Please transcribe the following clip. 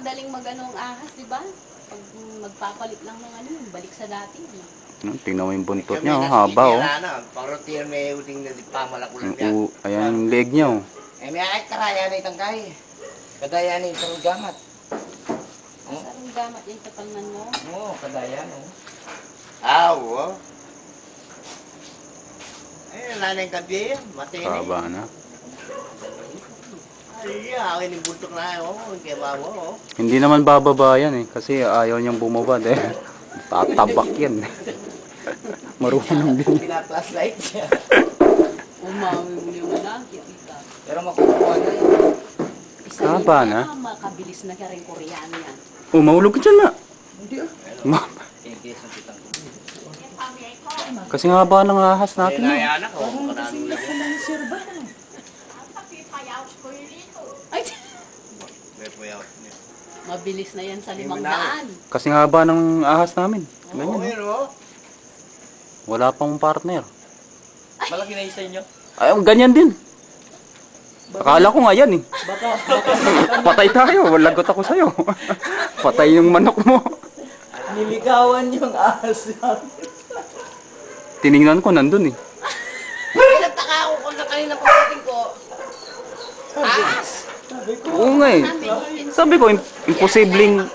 madaling mag-ano ang ahas, di ba? Pag magpapalit lang ng ano, balik sa dati. Tingnan mo yung buntot niya, oh, haba, oh. Parang tiyan may uding na pamalakulan Yung, yan. ayan yung leg niya, oh. Eh, may ay karaya na itang kay. Kadaya na itang gamat. Saan gamat yung kapangnan mo? Oo, kadaya no. Oo. Eh, wala na yung gabi. Matini. Haba na. Ay, akin yung buntok na, oh. Kaya bawa, oh. Hindi naman bababa yan, eh. Kasi ayaw niyang bumaba, eh. Tatabak yan. Marunong din. Pinaplaslight siya. Umawi mo yung malaki, tita. Pero makukuha na yun. Haba na. Makabilis na ka rin Koreano yan. Oh, mahulog ka dyan, ma. Hindi ah. Ma- Tingkis ang kitang ko. Kasi nga ba ng ahas natin, eh. Kaya anak, oh. Maraming lagi. Ay, May puyaw niya. mabilis na yan sa 500. Kasi nga ba ng ahas namin. Oo, Ganyan, yun, oh. wala pang partner. Malaki na isa inyo. Ay, ganyan din. Akala ko nga yan, eh. Patay tayo, lagot ako sa'yo. Patay yung manok mo. Niligawan yung ahas yan. Tiningnan ko, nandun, eh. Nagtaka ako kung na kanina pagdating ko. Ahas! Oo nga, eh. Sabi ko, imposibleng